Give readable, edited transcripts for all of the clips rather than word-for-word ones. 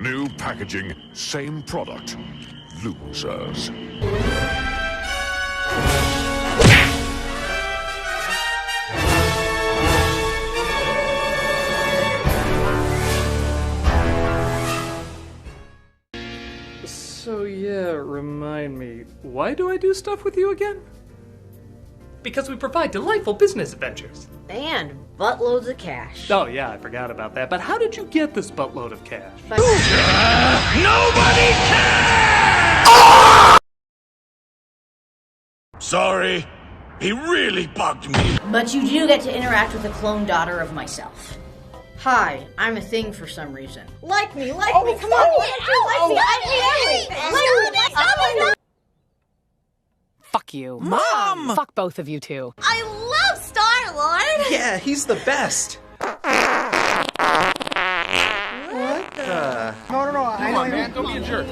New packaging, same product. Losers. So yeah, remind me, why do I do stuff with you again? Because we provide delightful business adventures. And buttloads of cash. Oh yeah, I forgot about that. But how did you get this buttload of cash? Nobody cares! Sorry, he really bugged me. But you do get to interact with a clone daughter of myself. Hi, I'm a thing for some reason. Like me, come on. Like me. Fuck you. Mom! Fuck both of you two. I love Star-Lord! Yeah, he's the best. What the? No. Come on, man, don't be a jerk.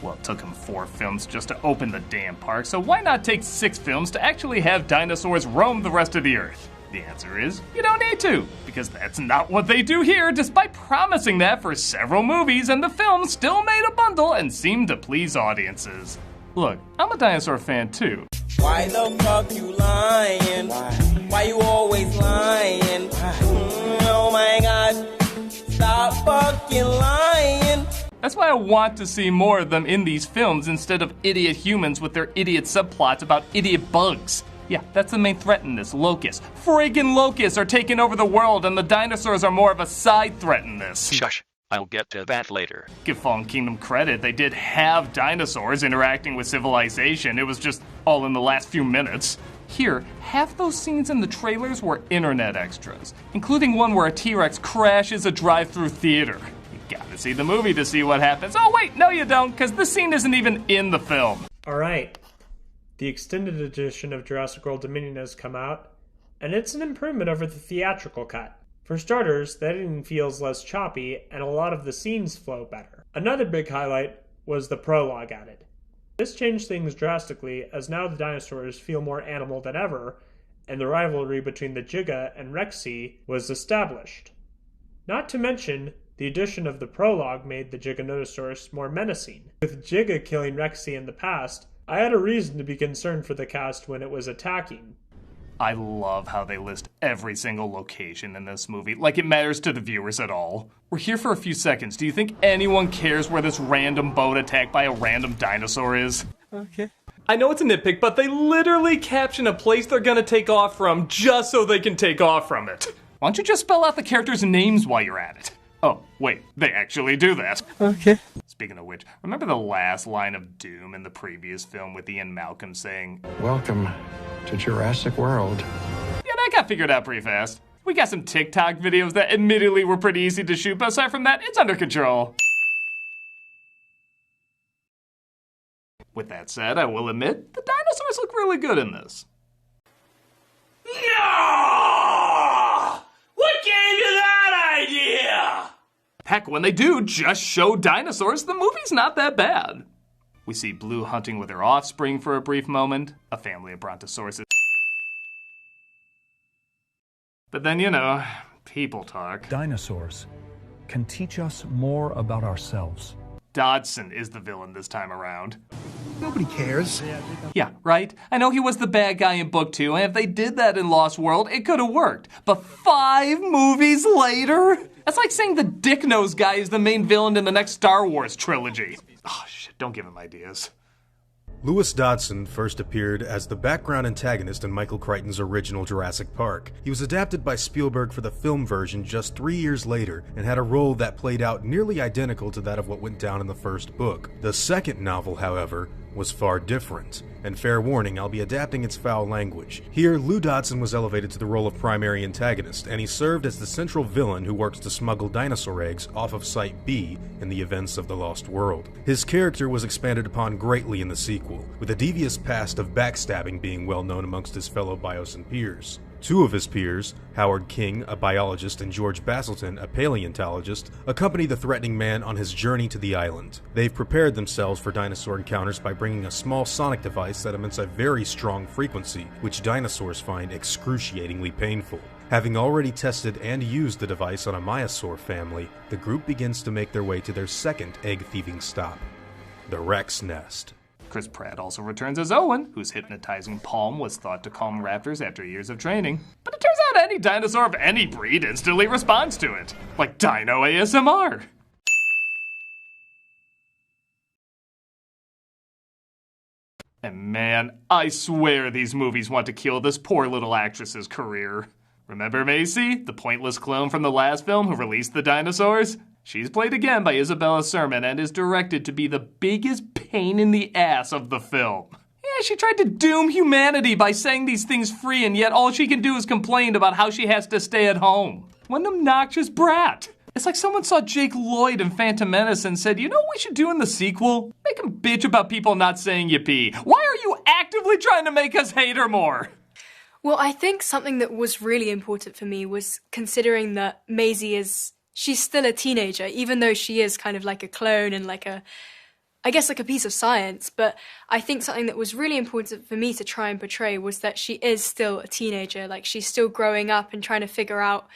Well, it took him 4 films just to open the damn park, so why not take 6 films to actually have dinosaurs roam the rest of the Earth? The answer is, you don't need to, because that's not what they do here, despite promising that for several movies, and the film still made a bundle and seemed to please audiences. Look, I'm a dinosaur fan too. Why the fuck you lying? Why you always lying? Oh my god, stop fucking lying. That's why I want to see more of them in these films instead of idiot humans with their idiot subplots about idiot bugs. Yeah, that's the main threat in this, Locust. Friggin' Locusts are taking over the world and the dinosaurs are more of a side threat in this. Shush, I'll get to that later. Give Fallen Kingdom credit, they did have dinosaurs interacting with civilization. It was just all in the last few minutes. Here, half those scenes in the trailers were internet extras, including one where a T-Rex crashes a drive-through theater. You gotta see the movie to see what happens. Oh wait, no you don't, because this scene isn't even in the film. Alright. The extended edition of Jurassic World Dominion has come out, and it's an improvement over the theatrical cut. For starters, the editing feels less choppy, and a lot of the scenes flow better. Another big highlight was the prologue added. This changed things drastically, as now the dinosaurs feel more animal than ever, and the rivalry between the Giga and Rexy was established. Not to mention, the addition of the prologue made the Giganotosaurus more menacing. With Giga killing Rexy in the past, I had a reason to be concerned for the cast when it was attacking. I love how they list every single location in this movie, like it matters to the viewers at all. We're here for a few seconds. Do you think anyone cares where this random boat attacked by a random dinosaur is? Okay. I know it's a nitpick, but they literally caption a place they're gonna take off from just so they can take off from it. Why don't you just spell out the characters' names while you're at it? Oh, wait, they actually do that. Okay. Speaking of which, remember the last line of Doom in the previous film with Ian Malcolm saying, "Welcome to Jurassic World." Yeah, that got figured out pretty fast. We got some TikTok videos that admittedly were pretty easy to shoot, but aside from that, it's under control. With that said, I will admit, the dinosaurs look really good in this. No! What gave you that idea? Heck, when they do just show dinosaurs, the movie's not that bad. We see Blue hunting with her offspring for a brief moment, a family of brontosauruses. But then, you know, people talk. Dinosaurs can teach us more about ourselves. Dodson is the villain this time around. Nobody cares. Yeah, right? I know he was the bad guy in book 2, and if they did that in Lost World, it could have worked. But 5 movies later? That's like saying the dick-nosed guy is the main villain in the next Star Wars trilogy. Oh, shit, don't give him ideas. Lewis Dodson first appeared as the background antagonist in Michael Crichton's original Jurassic Park. He was adapted by Spielberg for the film version just 3 years later and had a role that played out nearly identical to that of what went down in the first book. The second novel, however, was far different, and fair warning, I'll be adapting its foul language. Here, Lou Dodson was elevated to the role of primary antagonist, and he served as the central villain who works to smuggle dinosaur eggs off of Site B in the events of The Lost World. His character was expanded upon greatly in the sequel, with a devious past of backstabbing being well known amongst his fellow Biosyn peers. Two of his peers, Howard King, a biologist, and George Basilton, a paleontologist, accompany the threatening man on his journey to the island. They've prepared themselves for dinosaur encounters by bringing a small sonic device that emits a very strong frequency, which dinosaurs find excruciatingly painful. Having already tested and used the device on a Myosaur family, the group begins to make their way to their second egg-thieving stop, the Rex Nest. Chris Pratt also returns as Owen, whose hypnotizing palm was thought to calm raptors after years of training. But it turns out any dinosaur of any breed instantly responds to it, like Dino ASMR. And man, I swear these movies want to kill this poor little actress's career. Remember Macy, the pointless clone from the last film who released the dinosaurs? She's played again by Isabella Sermon and is directed to be the biggest pain in the ass of the film. Yeah, she tried to doom humanity by saying these things free, and yet all she can do is complain about how she has to stay at home. What an obnoxious brat. It's like someone saw Jake Lloyd in Phantom Menace and said, you know what we should do in the sequel? Make him bitch about people not saying yippee. Why are you actively trying to make us hate her more? Well, I think something that was really important for me was considering that Maisie she's still a teenager, even though she is kind of like a clone and like a piece of science. But I think something that was really important for me to try and portray was that she is still a teenager. Like, she's still growing up and trying to figure out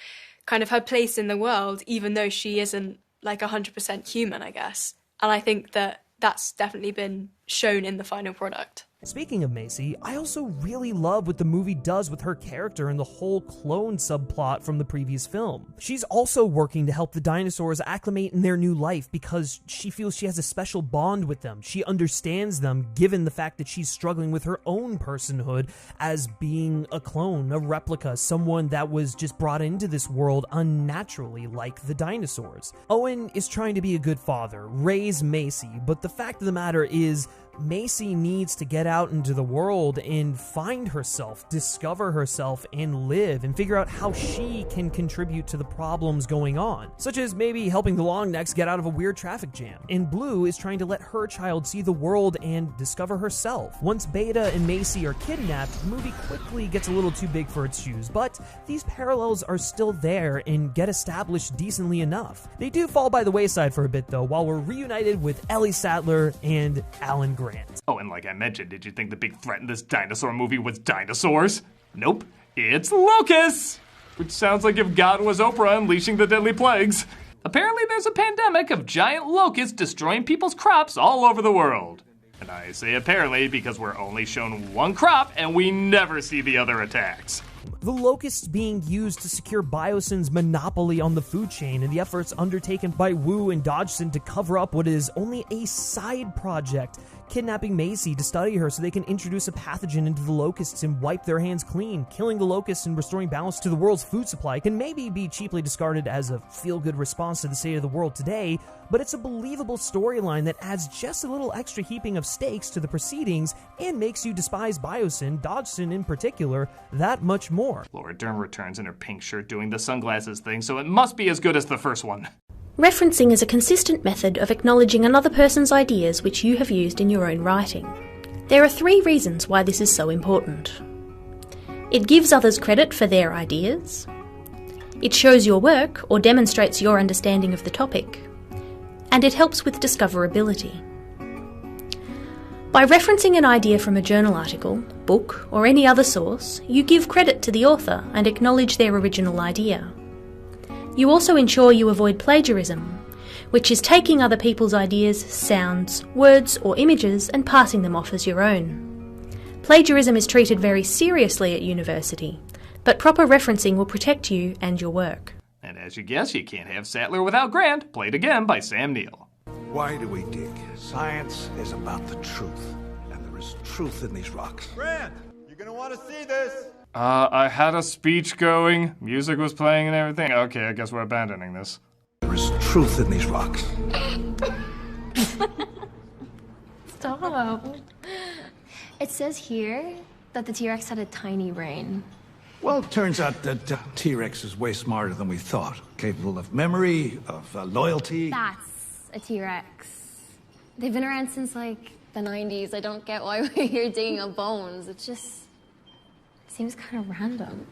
kind of her place in the world, even though she isn't like 100% human, I guess. And I think that that's definitely been shown in the final product. Speaking of Macy, I also really love what the movie does with her character and the whole clone subplot from the previous film. She's also working to help the dinosaurs acclimate in their new life because she feels she has a special bond with them. She understands them given the fact that she's struggling with her own personhood as being a clone, a replica, someone that was just brought into this world unnaturally like the dinosaurs. Owen is trying to be a good father, raise Macy, but the fact of the matter is Macy needs to get out into the world and find herself, discover herself, and live, and figure out how she can contribute to the problems going on, such as maybe helping the Longnecks get out of a weird traffic jam. And Blue is trying to let her child see the world and discover herself. Once Beta and Macy are kidnapped, the movie quickly gets a little too big for its shoes, but these parallels are still there and get established decently enough. They do fall by the wayside for a bit, though, while we're reunited with Ellie Sattler and Alan Grant. Oh, and like I mentioned, did you think the big threat in this dinosaur movie was dinosaurs? Nope, it's locusts! Which sounds like if God was Oprah unleashing the deadly plagues. Apparently there's a pandemic of giant locusts destroying people's crops all over the world. And I say apparently because we're only shown one crop and we never see the other attacks. The locusts being used to secure Biosyn's monopoly on the food chain and the efforts undertaken by Wu and Dodson to cover up what is only a side project, kidnapping Macy to study her so they can introduce a pathogen into the locusts and wipe their hands clean. Killing the locusts and restoring balance to the world's food supply can maybe be cheaply discarded as a feel-good response to the state of the world today, but it's a believable storyline that adds just a little extra heaping of stakes to the proceedings and makes you despise Biosyn, Dodson in particular, that much more. Laura Dern returns in her pink shirt doing the sunglasses thing, so it must be as good as the first one. Referencing is a consistent method of acknowledging another person's ideas which you have used in your own writing. There are 3 reasons why this is so important. It gives others credit for their ideas. It shows your work or demonstrates your understanding of the topic. And it helps with discoverability. By referencing an idea from a journal article, book, or any other source, you give credit to the author and acknowledge their original idea. You also ensure you avoid plagiarism, which is taking other people's ideas, sounds, words, or images and passing them off as your own. Plagiarism is treated very seriously at university, but proper referencing will protect you and your work. And as you guess, you can't have Sattler without Grant, played again by Sam Neill. Why do we dig? Science is about the truth, and there is truth in these rocks. Grant, you're gonna want to see this. I had a speech going, music was playing and everything. Okay, I guess we're abandoning this. There is truth in these rocks. Stop. It says here that the T-Rex had a tiny brain. Well, it turns out that T-Rex is way smarter than we thought. Capable of memory, of loyalty. That's a T-Rex. They've been around since, like, the 90s. I don't get why we're here digging up bones. It just seems kind of random.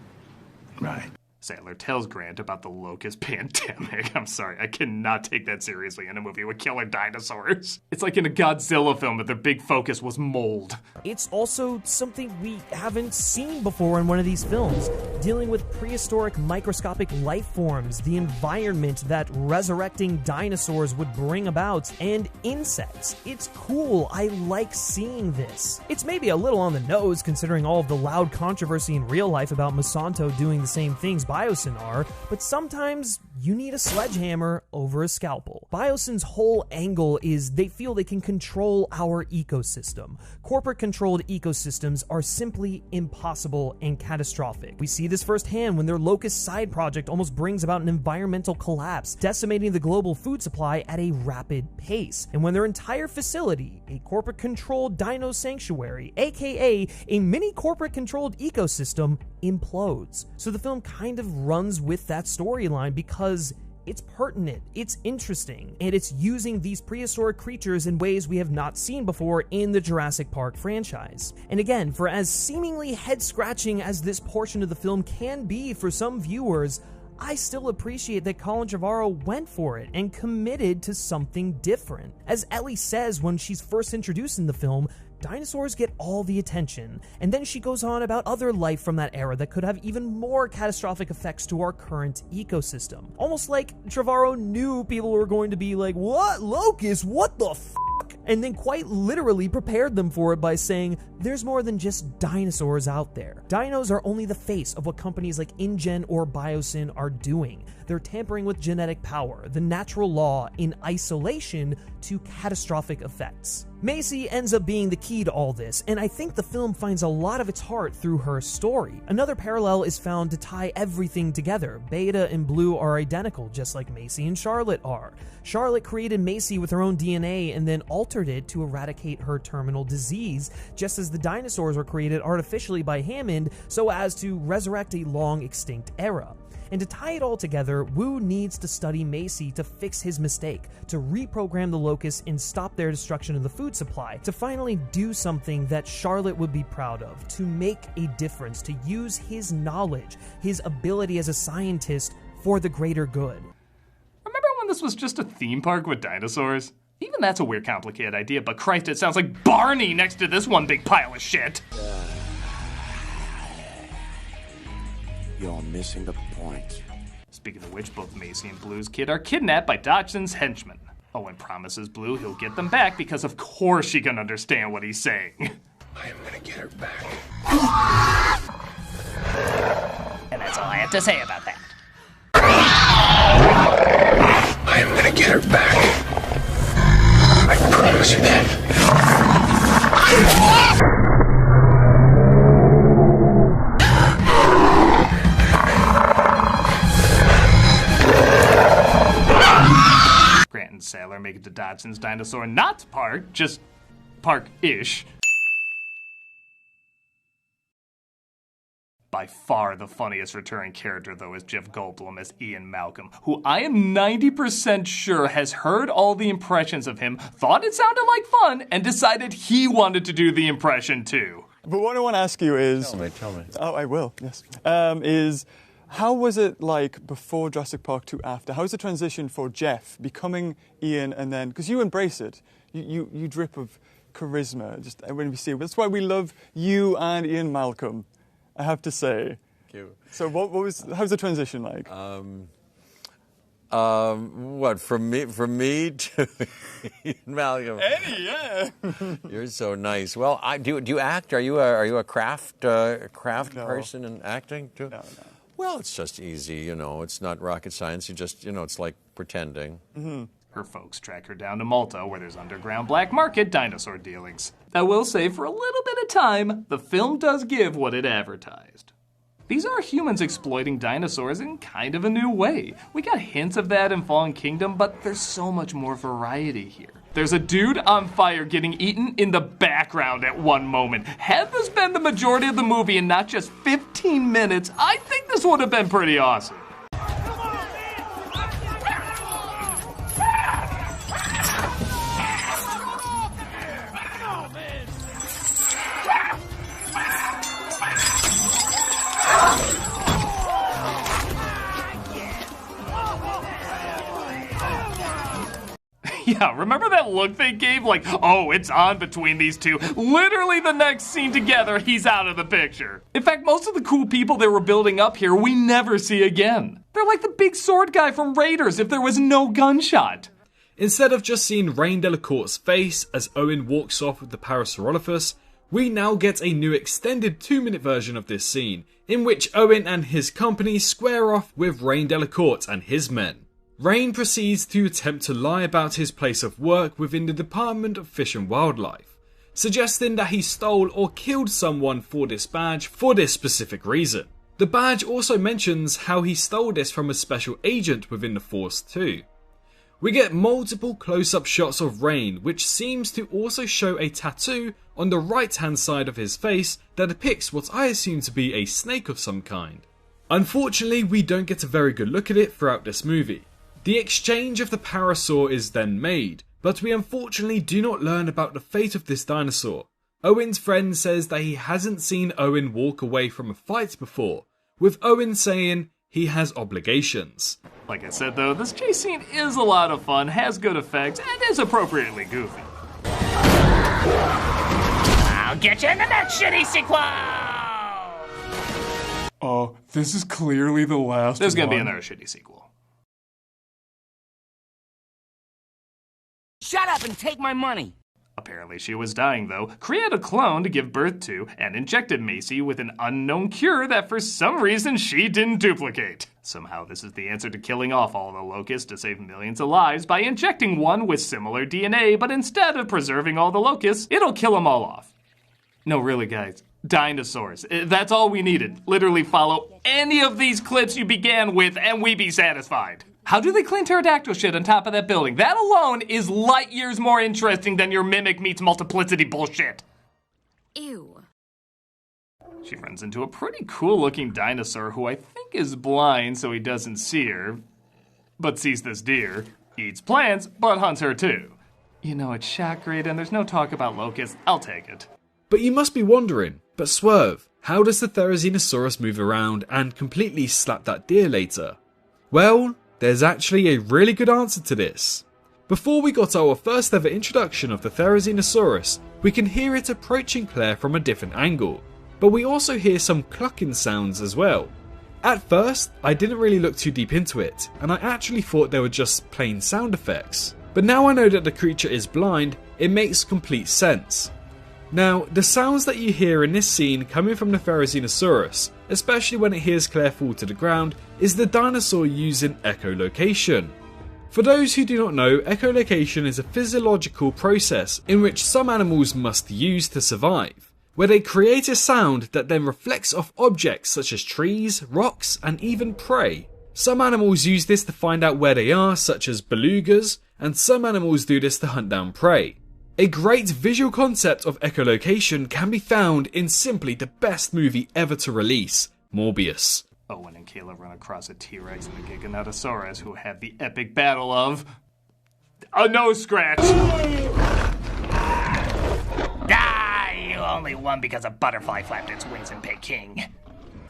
Right. Sattler tells Grant about the Locust pandemic. I'm sorry, I cannot take that seriously in a movie with killer dinosaurs. It's like in a Godzilla film, but their big focus was mold. It's also something we haven't seen before in one of these films, dealing with prehistoric microscopic life forms, the environment that resurrecting dinosaurs would bring about, and insects. It's cool. I like seeing this. It's maybe a little on the nose considering all of the loud controversy in real life about Monsanto doing the same things Biosyn are, but sometimes you need a sledgehammer over a scalpel. Biosyn's whole angle is they feel they can control our ecosystem. Corporate-controlled ecosystems are simply impossible and catastrophic. We see this firsthand when their Locust side project almost brings about an environmental collapse, decimating the global food supply at a rapid pace. And when their entire facility, a corporate-controlled dino sanctuary, aka a mini corporate-controlled ecosystem, implodes. So the film kind of runs with that storyline because it's pertinent, it's interesting, and it's using these prehistoric creatures in ways we have not seen before in the Jurassic Park franchise. And again, for as seemingly head-scratching as this portion of the film can be for some viewers, I still appreciate that Colin Trevorrow went for it and committed to something different. As Ellie says when she's first introduced in the film, dinosaurs get all the attention, and then she goes on about other life from that era that could have even more catastrophic effects to our current ecosystem. Almost like Trevorrow knew people were going to be like, "What? Locust? What the f***?" And then quite literally prepared them for it by saying, there's more than just dinosaurs out there. Dinos are only the face of what companies like InGen or Biosyn are doing. They're tampering with genetic power, the natural law, in isolation to catastrophic effects. Macy ends up being the key to all this, and I think the film finds a lot of its heart through her story. Another parallel is found to tie everything together. Beta and Blue are identical, just like Macy and Charlotte are. Charlotte created Macy with her own DNA and then altered it to eradicate her terminal disease, just as the dinosaurs were created artificially by Hammond so as to resurrect a long extinct era. And to tie it all together, Wu needs to study Macy to fix his mistake, to reprogram the Locusts and stop their destruction of the food supply, to finally do something that Charlotte would be proud of, to make a difference, to use his knowledge, his ability as a scientist for the greater good. Remember when this was just a theme park with dinosaurs? Even that's a weird, complicated idea, but Christ, it sounds like Barney next to this one big pile of shit. You're missing the point. Speaking of which, both Macy and Blue's kid are kidnapped by Dodson's henchmen. Owen promises Blue he'll get them back because of course she can understand what he's saying. I am gonna get her back. And that's all I have to say about that. I am gonna get her back. I promise you that. Grant and Sailor make it to Dodson's Dinosaur not park, just park-ish. By far the funniest returning character, though, is Jeff Goldblum as Ian Malcolm, who I am 90% sure has heard all the impressions of him, thought it sounded like fun, and decided he wanted to do the impression too. But what I want to ask you is... Tell me. Oh, I will, yes. Is how was it like before Jurassic Park to after? How was the transition for Jeff becoming Ian and then... Because you embrace it. You drip of charisma just when we see it. That's why we love you and Ian Malcolm, I have to say. Thank you. So how's the transition like? What, from me to Ian Malcolm? Eddie, yeah. You're so nice. Well, do you act? Are you a craft person in acting too? No. Well, it's just easy, you know. It's not rocket science. You just, it's like pretending. Mm-hmm. Her folks track her down to Malta, where there's underground black market dinosaur dealings. I will say, for a little bit of time, the film does give what it advertised. These are humans exploiting dinosaurs in kind of a new way. We got hints of that in Fallen Kingdom, but there's so much more variety here. There's a dude on fire getting eaten in the background at one moment. Had this been the majority of the movie and not just 15 minutes, I think this would have been pretty awesome. Yeah, remember that look they gave? Like, oh, it's on between these two. Literally the next scene together, he's out of the picture. In fact, most of the cool people they were building up here we never see again. They're like the big sword guy from Raiders if there was no gunshot. Instead of just seeing Rain Delacourte's face as Owen walks off with the Parasaurolophus, we now get a new extended 2-minute version of this scene, in which Owen and his company square off with Rain Delacourte and his men. Rain proceeds to attempt to lie about his place of work within the Department of Fish and Wildlife, suggesting that he stole or killed someone for this badge for this specific reason. The badge also mentions how he stole this from a special agent within the Force too. We get multiple close-up shots of Rain, which seems to also show a tattoo on the right-hand side of his face that depicts what I assume to be a snake of some kind. Unfortunately, we don't get a very good look at it throughout this movie. The exchange of the parasaur is then made, but we unfortunately do not learn about the fate of this dinosaur. Owen's friend says that he hasn't seen Owen walk away from a fight before, with Owen saying he has obligations. Like I said though, this chase scene is a lot of fun, has good effects, and is appropriately goofy. I'll get you in the next shitty sequel! Oh, this is clearly the last There's gonna be another shitty sequel. Shut up and take my money! Apparently she was dying though, created a clone to give birth to, and injected Macy with an unknown cure that for some reason she didn't duplicate. Somehow this is the answer to killing off all the locusts to save millions of lives by injecting one with similar DNA, but instead of preserving all the locusts, it'll kill them all off. No, really guys, dinosaurs. That's all we needed. Literally follow any of these clips you began with and we'd be satisfied. How do they clean pterodactyl shit on top of that building? That alone is light years more interesting than your mimic meets multiplicity bullshit. Ew. She runs into a pretty cool looking dinosaur who I think is blind so he doesn't see her, but sees this deer, eats plants, but hunts her too. You know, it's shot great and there's no talk about locusts. I'll take it. But you must be wondering, but Swerve, how does the Therizinosaurus move around and completely slap that deer later? Well, there's actually a really good answer to this. Before we got our first ever introduction of the Therizinosaurus, we can hear it approaching Claire from a different angle, but we also hear some clucking sounds as well. At first, I didn't really look too deep into it, and I actually thought they were just plain sound effects. But now I know that the creature is blind, it makes complete sense. Now, the sounds that you hear in this scene coming from the Therizinosaurus, especially when it hears Claire fall to the ground, is the dinosaur using echolocation. For those who do not know, echolocation is a physiological process in which some animals must use to survive, where they create a sound that then reflects off objects such as trees, rocks, and even prey. Some animals use this to find out where they are, such as belugas, and some animals do this to hunt down prey. A great visual concept of echolocation can be found in simply the best movie ever to release, Morbius. Owen and Kayla run across a T-Rex and a Giganotosaurus who had the epic battle of a nose scratch. Ah, you only won because a butterfly flapped its wings in Peking.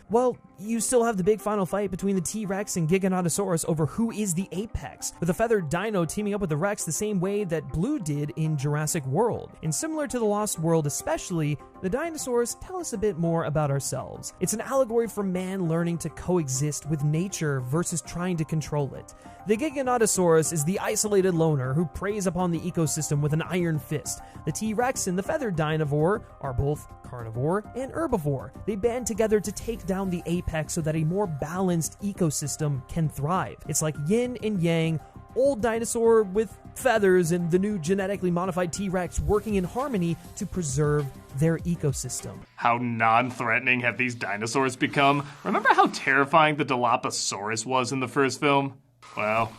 Well, you still have the big final fight between the T-Rex and Giganotosaurus over who is the apex, with a feathered dino teaming up with the Rex the same way that Blue did in Jurassic World. And similar to The Lost World especially, the dinosaurs tell us a bit more about ourselves. It's an allegory for man learning to coexist with nature versus trying to control it. The Giganotosaurus is the isolated loner who preys upon the ecosystem with an iron fist. The T-Rex and the feathered dinivore are both carnivore and herbivore. They band together to take down the apex so that a more balanced ecosystem can thrive. It's like yin and yang, old dinosaur with feathers and the new genetically modified T-Rex working in harmony to preserve their ecosystem. How non-threatening have these dinosaurs become? Remember how terrifying the Dilophosaurus was in the first film? Well,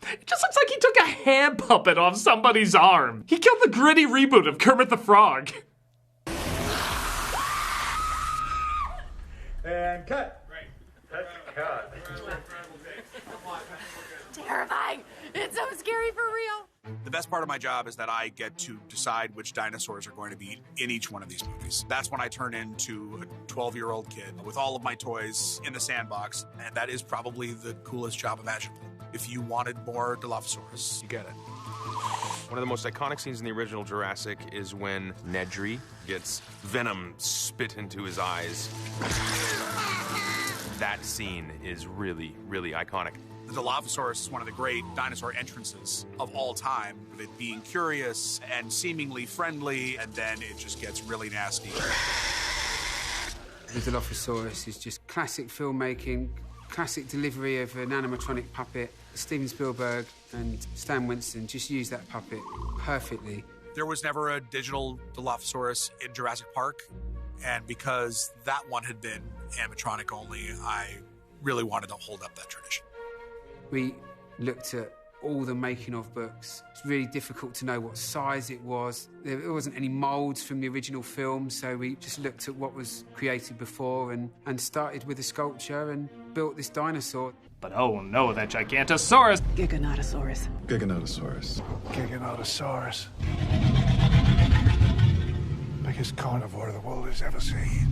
it just looks like he took a hand puppet off somebody's arm. He killed the gritty reboot of Kermit the Frog. And cut. That's cut. Terrifying. It's so scary for real. The best part of my job is that I get to decide which dinosaurs are going to be in each one of these movies. That's when I turn into a 12-year-old kid with all of my toys in the sandbox, and that is probably the coolest job imaginable. If you wanted more Dilophosaurus, you get it. One of the most iconic scenes in the original Jurassic is when Nedry gets venom spit into his eyes. That scene is really, really iconic. The Dilophosaurus is one of the great dinosaur entrances of all time, with it being curious and seemingly friendly, and then it just gets really nasty. The Dilophosaurus is just classic filmmaking, classic delivery of an animatronic puppet. Steven Spielberg and Stan Winston just used that puppet perfectly. There was never a digital Dilophosaurus in Jurassic Park, and because that one had been animatronic only, I really wanted to hold up that tradition. We looked at all the making of books. It's really difficult to know what size it was. There wasn't any moulds from the original film, so we just looked at what was created before and started with a sculpture and built this dinosaur. But oh no, that Gigantosaurus! Giganotosaurus. Giganotosaurus. Giganotosaurus. Biggest carnivore the world has ever seen.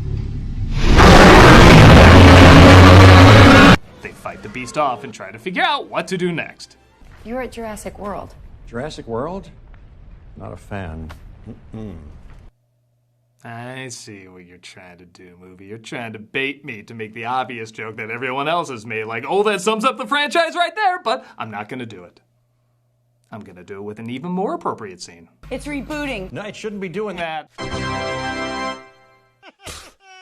They fight the beast off and try to figure out what to do next. You're at Jurassic World. Jurassic World? Not a fan. I see what you're trying to do, movie. You're trying to bait me to make the obvious joke that everyone else has made, like, oh, that sums up the franchise right there, but I'm not gonna do it. I'm gonna do it with an even more appropriate scene. It's rebooting. No, it shouldn't be doing that.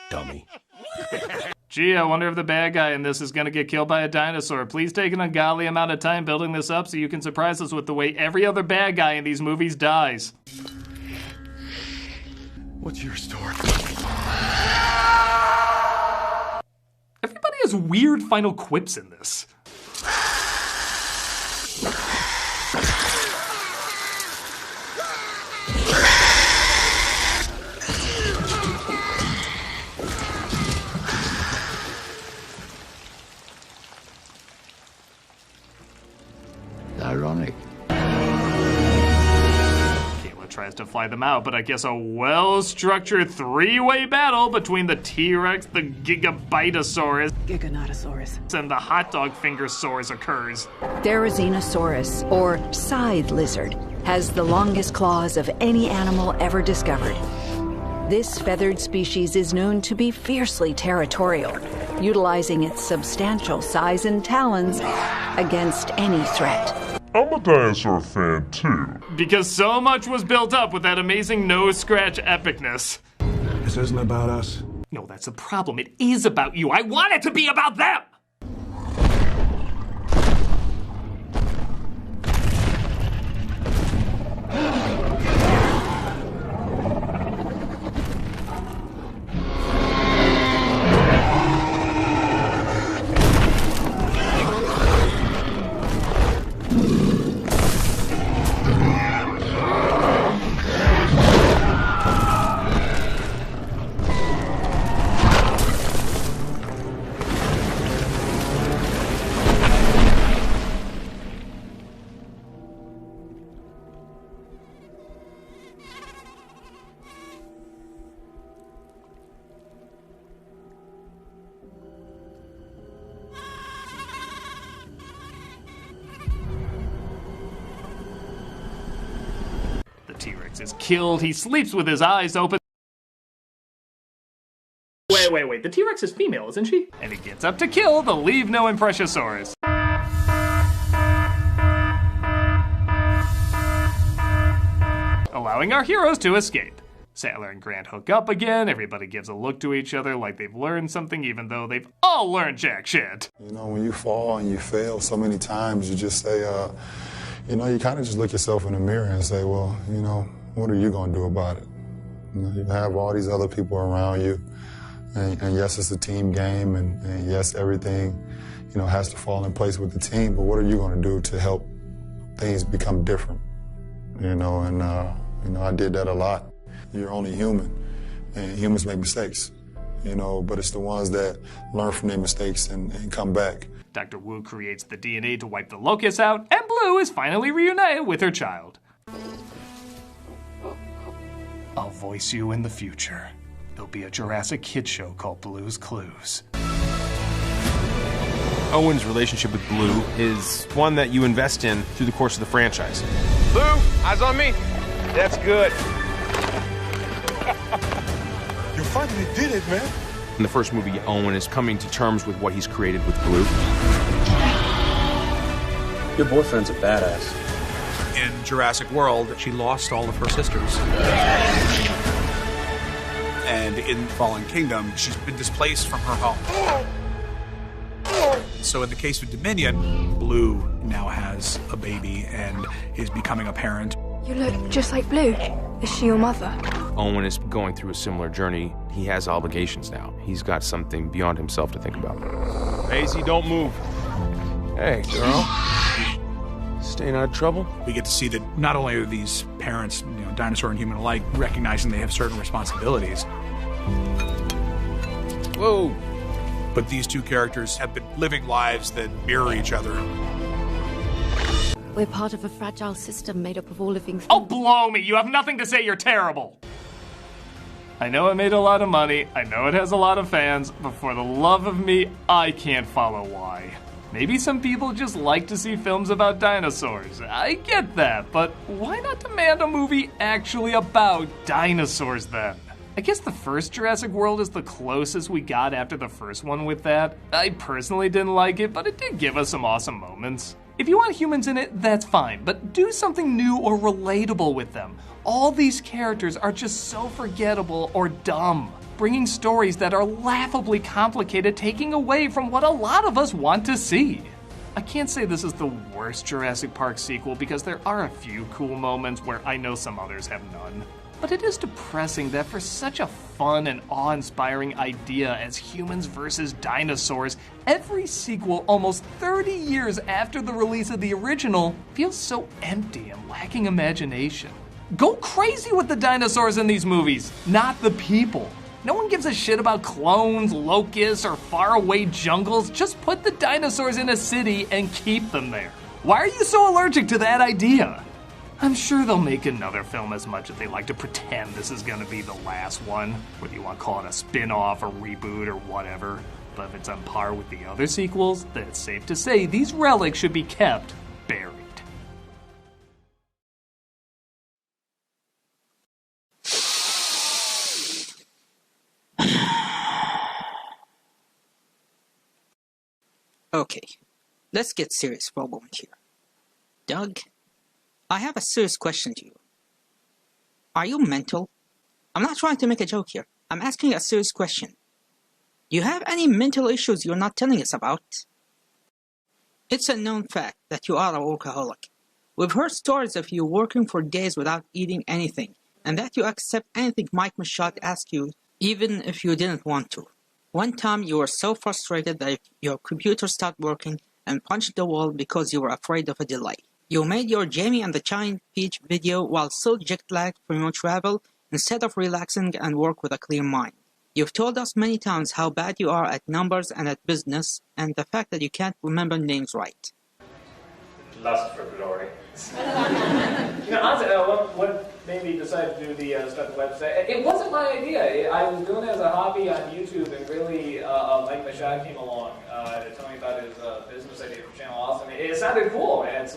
Dummy. Gee, I wonder if the bad guy in this is gonna get killed by a dinosaur. Please take an ungodly amount of time building this up so you can surprise us with the way every other bad guy in these movies dies. What's your story? Everybody has weird final quips in this. Ironic. Tries to fly them out, but I guess a well-structured three-way battle between the T-Rex, the Gigabitosaurus, Giganotosaurus, and the hot dog fingersaurus occurs. Therizinosaurus, or scythe lizard, has the longest claws of any animal ever discovered. This feathered species is known to be fiercely territorial, utilizing its substantial size and talons against any threat. I'm a dinosaur fan, too. Because so much was built up with that amazing no-scratch epicness. This isn't about us. No, that's the problem. It is about you. I want it to be about them! T-Rex is killed. He sleeps with his eyes open. Wait. The T-Rex is female, isn't she? And he gets up to kill the Leave No Impressiosaurus. Allowing our heroes to escape. Sattler and Grant hook up again. Everybody gives a look to each other like they've learned something, even though they've all learned jack shit. You know, when you fall and you fail so many times, you just say, you kind of just look yourself in the mirror and say, well, what are you going to do about it? You have all these other people around you, and yes, it's a team game, and yes, everything, has to fall in place with the team, but what are you going to do to help things become different? I did that a lot. You're only human, and humans make mistakes, but it's the ones that learn from their mistakes and come back. Dr. Wu creates the DNA to wipe the Locust out, and Blue is finally reunited with her child. I'll voice you in the future. there'll be a Jurassic Kid show called Blue's Clues. Owen's relationship with Blue is one that you invest in through the course of the franchise. Blue, eyes on me. That's good. You finally did it, man. In the first movie, Owen is coming to terms with what he's created with Blue. Your boyfriend's a badass. In Jurassic World, she lost all of her sisters. And in Fallen Kingdom, she's been displaced from her home. So in the case of Dominion, Blue now has a baby and is becoming a parent. You look just like Blue. Is she your mother? Owen is going through a similar journey. He has obligations now. He's got something beyond himself to think about. Maisie, don't move. Hey, girl. Staying out of trouble? We get to see that not only are these parents, dinosaur and human alike, recognizing they have certain responsibilities. Whoa. But these two characters have been living lives that mirror each other. We're part of a fragile system made up of all living things. Oh, blow me! You have nothing to say, you're terrible! I know it made a lot of money, I know it has a lot of fans, but for the love of me, I can't follow why. Maybe some people just like to see films about dinosaurs. I get that, but why not demand a movie actually about dinosaurs then? I guess the first Jurassic World is the closest we got after the first one with that. I personally didn't like it, but it did give us some awesome moments. If you want humans in it, that's fine, but do something new or relatable with them. All these characters are just so forgettable or dumb. Bringing stories that are laughably complicated, taking away from what a lot of us want to see. I can't say this is the worst Jurassic Park sequel because there are a few cool moments where I know some others have none. But it is depressing that for such a fun and awe-inspiring idea as humans versus dinosaurs, every sequel almost 30 years after the release of the original feels so empty and lacking imagination. Go crazy with the dinosaurs in these movies, not the people. No one gives a shit about clones, locusts, or faraway jungles. Just put the dinosaurs in a city and keep them there. Why are you so allergic to that idea? I'm sure they'll make another film as much as they like to pretend this is gonna be the last one, whether you want to call it a spin-off or reboot or whatever. But if it's on par with the other sequels, then it's safe to say these relics should be kept buried. Okay, let's get serious for a moment here. Doug, I have a serious question to you. Are you mental? I'm not trying to make a joke here. I'm asking a serious question. Do you have any mental issues you're not telling us about? It's a known fact that you are a workaholic. We've heard stories of you working for days without eating anything, and that you accept anything Mike Machado asks you, even if you didn't want to. One time you were so frustrated that your computer stopped working and punched the wall because you were afraid of a delay. You made your Jamie and the Giant Peach video while still jet-lagged from your travel instead of relaxing and work with a clear mind. You've told us many times how bad you are at numbers and at business, and the fact that you can't remember names right. Lust for glory. Honestly, what made me decide to do the stuff on the website? It wasn't my idea. I was doing it as a hobby on YouTube, and really, Mike Machado came along to tell me about his business idea for Channel Awesome. It sounded cool, and it's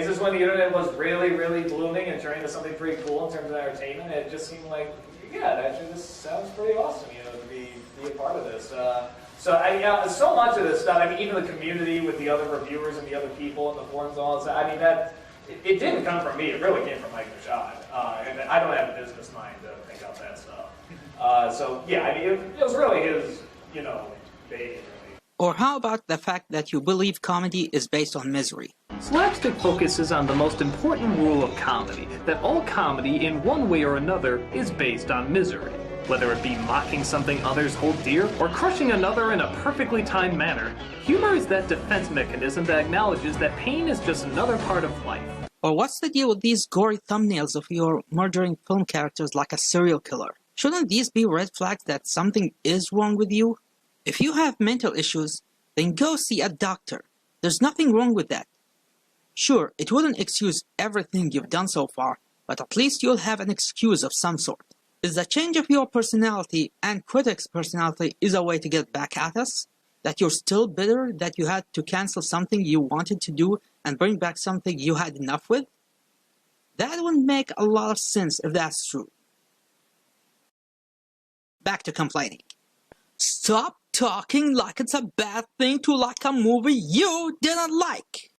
just when the internet was really, really blooming and turning into something pretty cool in terms of entertainment. It just seemed like, yeah, actually, this sounds pretty awesome, to be a part of this. So much of this stuff, even the community with the other reviewers and the other people in the forums and all that, it didn't come from me. It really came from Mike Machado. And I don't have a business mind to think out that stuff. It was really his, baby. Or how about the fact that you believe comedy is based on misery? Slapstick focuses on the most important rule of comedy, that all comedy, in one way or another, is based on misery. Whether it be mocking something others hold dear, or crushing another in a perfectly timed manner, humor is that defense mechanism that acknowledges that pain is just another part of life. Or what's the deal with these gory thumbnails of your murdering film characters like a serial killer? Shouldn't these be red flags that something is wrong with you? If you have mental issues, then go see a doctor. There's nothing wrong with that. Sure, it wouldn't excuse everything you've done so far, but at least you'll have an excuse of some sort. Is the change of your personality and Critic's personality is a way to get back at us? That you're still bitter that you had to cancel something you wanted to do and bring back something you had enough with? That would make a lot of sense if that's true. Back to complaining. Stop talking like it's a bad thing to like a movie you didn't like.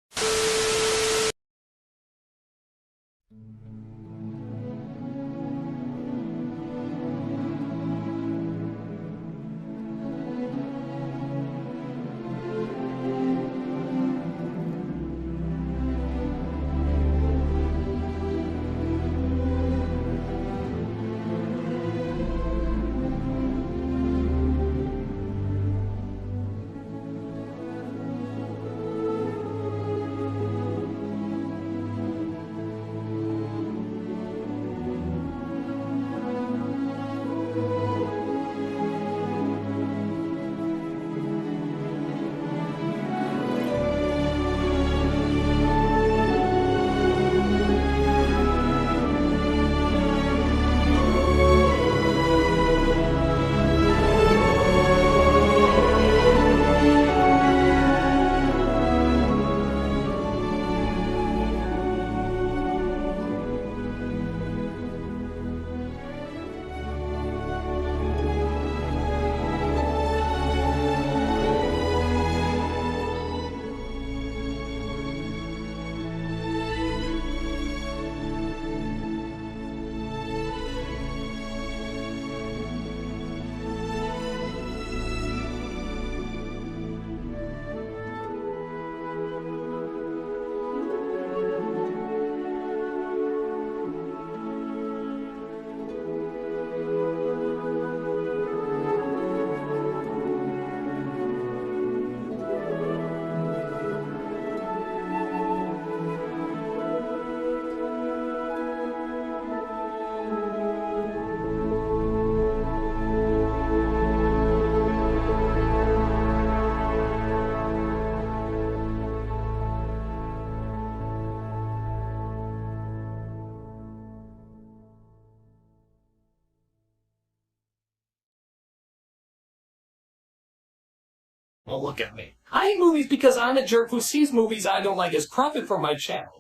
Well, look at me. I hate movies because I'm a jerk who sees movies I don't like as profit for my channel.